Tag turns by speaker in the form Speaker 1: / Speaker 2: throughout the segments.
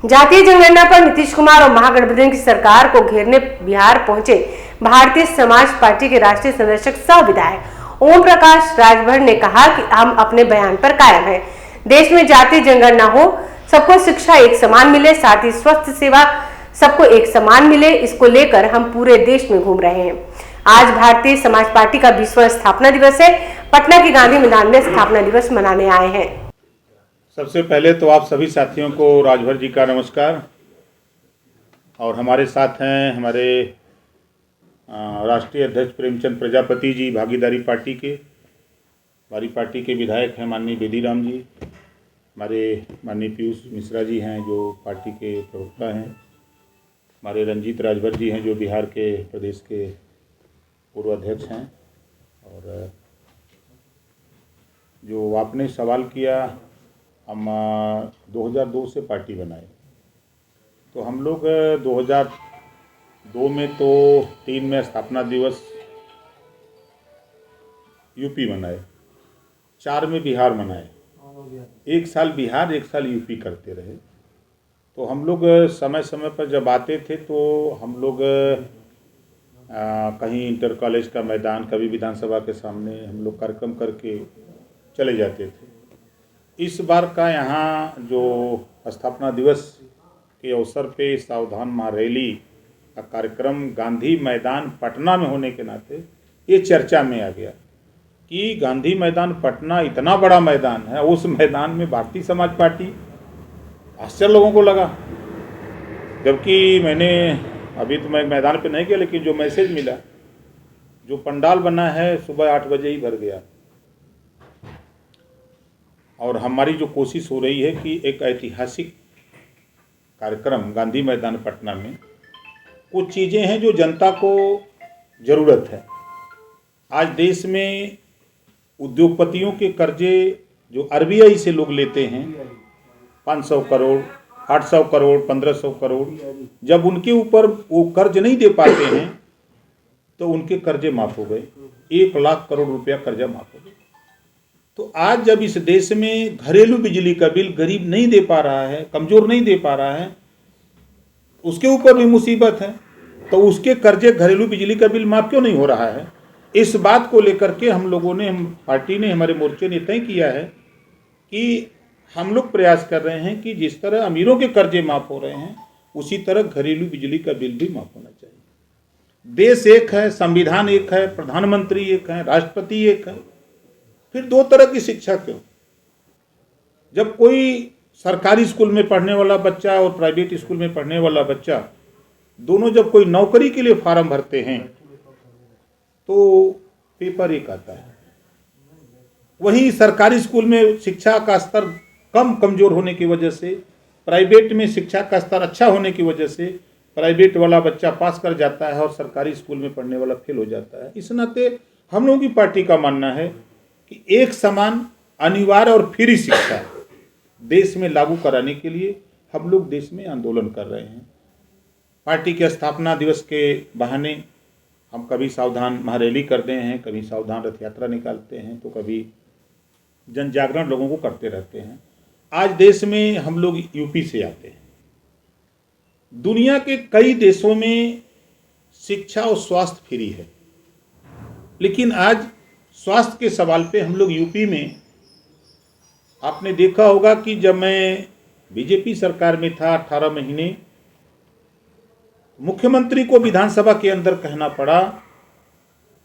Speaker 1: जातीय जनगणना पर नीतीश कुमार और महागठबंधन की सरकार को घेरने बिहार पहुंचे भारतीय समाज पार्टी के राष्ट्रीय संरक्षक सह विधायक ओम प्रकाश राजभर ने कहा कि हम अपने बयान पर कायम हैं। देश में जातीय जनगणना हो, सबको शिक्षा एक समान मिले, साथ ही स्वास्थ्य सेवा सबको एक समान मिले, इसको लेकर हम पूरे देश में घूम रहे हैं। आज भारतीय समाज पार्टी का 20वां स्थापना दिवस है। पटना के गांधी मैदान में स्थापना दिवस मनाने आए हैं।
Speaker 2: सबसे पहले तो आप सभी साथियों को राजभर जी का नमस्कार। और हमारे साथ हैं हमारे राष्ट्रीय अध्यक्ष प्रेमचंद प्रजापति जी, भागीदारी पार्टी के, हमारी पार्टी के विधायक हैं माननीय बेदीराम जी, हमारे माननीय पीयूष मिश्रा जी हैं जो पार्टी के प्रवक्ता हैं, हमारे रंजीत राजभर जी हैं जो बिहार के प्रदेश के पूर्व अध्यक्ष हैं। और जो आपने सवाल किया, हम 2002 से पार्टी बनाए, तो हम लोग 2002 में तो 3 में स्थापना दिवस यूपी मनाए, 4 में बिहार मनाए, 1 साल बिहार 1 साल यूपी करते रहे। तो हम लोग समय समय पर जब आते थे तो हम लोग कहीं इंटर कॉलेज का मैदान, कभी विधानसभा के सामने हम लोग कार्यक्रम करके चले जाते थे। इस बार का यहाँ जो स्थापना दिवस के अवसर पे सावधान महारैली का कार्यक्रम गांधी मैदान पटना में होने के नाते ये चर्चा में आ गया कि गांधी मैदान पटना इतना बड़ा मैदान है, उस मैदान में भारतीय समाज पार्टी। आश्चर्य लोगों को लगा, जबकि मैंने अभी तो मैं मैदान पे नहीं गया, लेकिन जो मैसेज मिला, जो पंडाल बना है सुबह 8 बजे ही भर गया। और हमारी जो कोशिश हो रही है कि एक ऐतिहासिक कार्यक्रम गांधी मैदान पटना में, कुछ चीज़ें हैं जो जनता को ज़रूरत है। आज देश में उद्योगपतियों के कर्जे जो आरबीआई से लोग लेते हैं 500 करोड़, 800 करोड़, 1500 करोड़, जब उनके ऊपर वो कर्ज नहीं दे पाते हैं तो उनके कर्जे माफ़ हो गए। 1 लाख करोड़ रुपया कर्जा माफ़ हो गया। तो आज जब इस देश में घरेलू बिजली का बिल गरीब नहीं दे पा रहा है, कमज़ोर नहीं दे पा रहा है, उसके ऊपर भी मुसीबत है, तो उसके कर्जे घरेलू बिजली का बिल माफ़ क्यों नहीं हो रहा है? इस बात को लेकर के हम लोगों ने, पार्टी ने, हमारे मोर्चे ने तय किया है कि हम लोग प्रयास कर रहे हैं कि जिस तरह अमीरों के कर्जे माफ़ हो रहे हैं, उसी तरह घरेलू बिजली का बिल भी माफ़ होना चाहिए। देश एक है, संविधान एक है, प्रधानमंत्री एक है, राष्ट्रपति एक है, फिर 2 तरह की शिक्षा क्यों? जब कोई सरकारी स्कूल में पढ़ने वाला बच्चा और प्राइवेट स्कूल में पढ़ने वाला बच्चा दोनों जब कोई नौकरी के लिए फार्म भरते हैं तो पेपर एक आता है। वहीं सरकारी स्कूल में शिक्षा का स्तर कमज़ोर होने की वजह से, प्राइवेट में शिक्षा का स्तर अच्छा होने की वजह से प्राइवेट वाला बच्चा पास कर जाता है और सरकारी स्कूल में पढ़ने वाला फेल हो जाता है। इस नाते हम लोगों की पार्टी का मानना है कि एक समान, अनिवार्य और फ्री शिक्षा देश में लागू कराने के लिए हम लोग देश में आंदोलन कर रहे हैं। पार्टी के स्थापना दिवस के बहाने हम कभी सावधान महारैली करते हैं, कभी सावधान रथ यात्रा निकालते हैं, तो कभी जन जागरण लोगों को करते रहते हैं। आज देश में हम लोग यूपी से आते हैं। दुनिया के कई देशों में शिक्षा और स्वास्थ्य फ्री है, लेकिन आज स्वास्थ्य के सवाल पे हम लोग यूपी में, आपने देखा होगा कि जब मैं बीजेपी सरकार में था 18 महीने, मुख्यमंत्री को विधानसभा के अंदर कहना पड़ा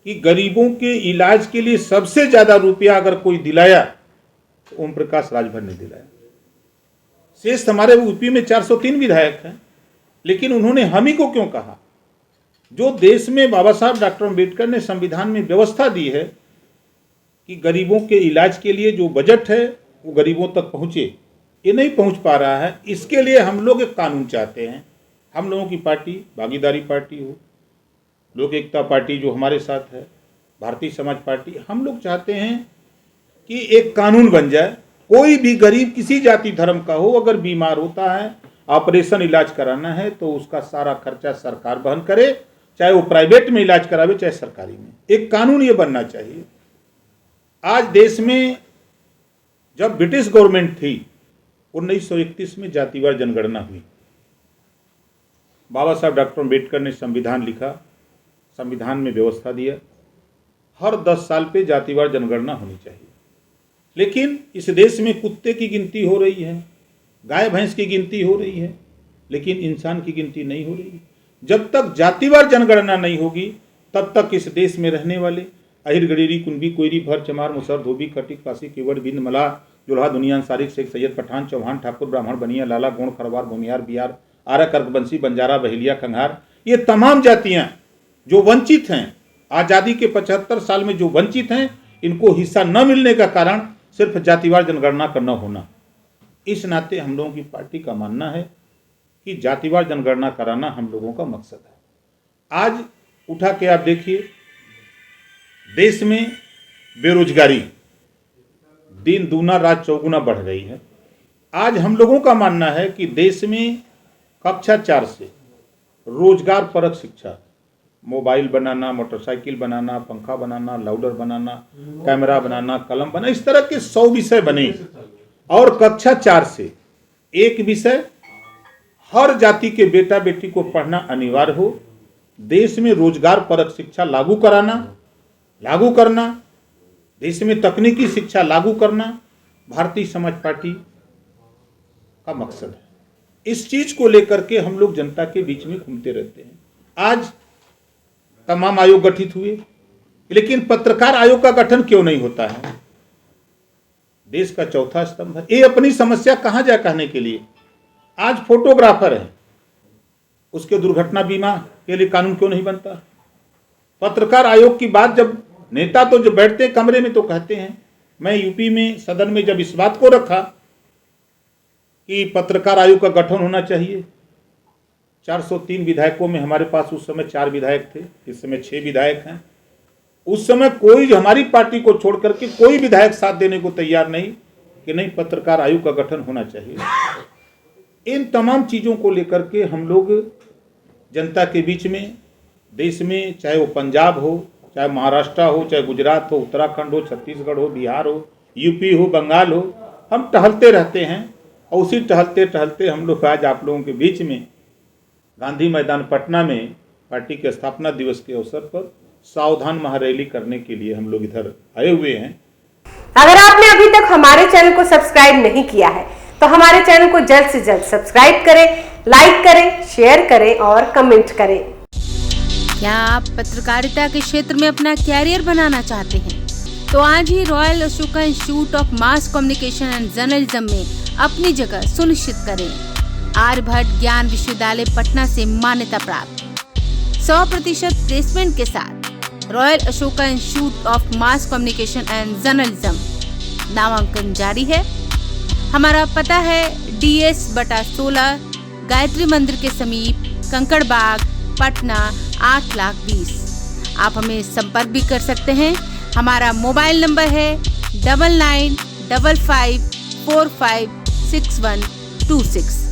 Speaker 2: कि गरीबों के इलाज के लिए सबसे ज़्यादा रुपया अगर कोई दिलाया तो ओम प्रकाश राजभर ने दिलाया। शेष हमारे यूपी में 403 विधायक हैं, लेकिन उन्होंने हम ही को क्यों कहा? जो देश में बाबा साहब डॉक्टर अम्बेडकर ने संविधान में व्यवस्था दी है कि गरीबों के इलाज के लिए जो बजट है वो गरीबों तक पहुँचे, ये नहीं पहुँच पा रहा है। इसके लिए हम लोग एक कानून चाहते हैं। हम लोगों की पार्टी भागीदारी पार्टी हो, लोक एकता पार्टी जो हमारे साथ है, भारतीय समाज पार्टी, हम लोग चाहते हैं कि एक कानून बन जाए, कोई भी गरीब किसी जाति धर्म का हो, अगर बीमार होता है, ऑपरेशन इलाज कराना है, तो उसका सारा खर्चा सरकार वहन करे, चाहे वो प्राइवेट में इलाज करावे चाहे सरकारी में। एक कानून ये बनना चाहिए। आज देश में जब ब्रिटिश गवर्नमेंट थी 1931 में जातिवार जनगणना हुई। बाबा साहब डॉक्टर अम्बेडकर ने संविधान लिखा, संविधान में व्यवस्था दिया, हर 10 साल पे जातिवार जनगणना होनी चाहिए। लेकिन इस देश में कुत्ते की गिनती हो रही है, गाय भैंस की गिनती हो रही है, लेकिन इंसान की गिनती नहीं हो रही। जब तक जातिवार जनगणना नहीं होगी तब तक इस देश में रहने वाले अहिर गडीरी कुंभी कोयरी भर चमार मुसर धोबी खटिक पासी केवड़ बिंद मलाह जुल्हा दुनिया सारिक शेख सैयद पठान चौहान ठाकुर ब्राह्मण बनिया लाला गोण खरवार भूमियार बिहार आरा कर्कबंसी बंजारा बहेलिया खंघार, ये तमाम जातियां जो वंचित हैं, आज़ादी के 75 साल में जो वंचित हैं, इनको हिस्सा न मिलने का कारण सिर्फ जातिवार जनगणना का न होना। इस नाते हम लोगों की पार्टी का मानना है कि जातिवार जनगणना कराना हम लोगों का मकसद है। आज उठा के आप देखिए, देश में बेरोजगारी दिन दूना रात चौगुना बढ़ रही है। आज हम लोगों का मानना है कि देश में कक्षा 4 से रोजगार परक शिक्षा, मोबाइल बनाना, मोटरसाइकिल बनाना, पंखा बनाना, लाउडर बनाना, कैमरा बनाना, कलम बनाना, इस तरह के 100 विषय बने और कक्षा 4 से एक विषय हर जाति के बेटा बेटी को पढ़ना अनिवार्य हो। देश में रोजगार परक शिक्षा लागू करना, देश में तकनीकी शिक्षा लागू करना भारतीय समाज पार्टी का मकसद है। इस चीज को लेकर के हम लोग जनता के बीच में घूमते रहते हैं। आज तमाम आयोग गठित हुए, लेकिन पत्रकार आयोग का गठन क्यों नहीं होता है? देश का चौथा स्तंभ है, ये अपनी समस्या कहां जाए कहने के लिए। आज फोटोग्राफर है, उसके दुर्घटना बीमा के लिए कानून क्यों नहीं बनता? पत्रकार आयोग की बात जब नेता तो जब बैठते हैं कमरे में तो कहते हैं, मैं यूपी में सदन में जब इस बात को रखा कि पत्रकार आयोग का गठन होना चाहिए, 403 विधायकों में हमारे पास उस समय 4 विधायक थे, इस समय 6 विधायक हैं। उस समय कोई हमारी पार्टी को छोड़ करके कोई विधायक साथ देने को तैयार नहीं कि नहीं पत्रकार आयोग का गठन होना चाहिए। इन तमाम चीज़ों को लेकर के हम लोग जनता के बीच में, देश में, चाहे वो पंजाब हो, चाहे महाराष्ट्र हो, चाहे गुजरात हो, उत्तराखंड हो, छत्तीसगढ़ हो, बिहार हो, यूपी हो, बंगाल हो, हम टहलते रहते हैं। और उसी टहलते टहलते हम लोग आज आप लोगों के बीच में गांधी मैदान पटना में पार्टी के स्थापना दिवस के अवसर पर सावधान महारैली करने के लिए हम लोग इधर आए हुए हैं।
Speaker 1: अगर आपने अभी तक हमारे चैनल को सब्सक्राइब नहीं किया है तो हमारे चैनल को जल्द से जल्द सब्सक्राइब करें, लाइक करें, शेयर करें और कमेंट करें।
Speaker 3: क्या आप पत्रकारिता के क्षेत्र में अपना कैरियर बनाना चाहते हैं? तो आज ही royal Ashoka institute of mass communication and journalism में अपनी जगह सुनिश्चित करें। आर्यभट्ट ज्ञान विश्वविद्यालय पटना से मान्यता प्राप्त 100% प्लेसमेंट के साथ royal Ashoka institute of mass communication and journalism नामांकन जारी है। हमारा पता है DS/16 गायत्री मंदिर के समीप, कंकड़ बाग, पटना 8,20,000। आप हमें संपर्क भी कर सकते हैं। हमारा मोबाइल नंबर है 9955456126।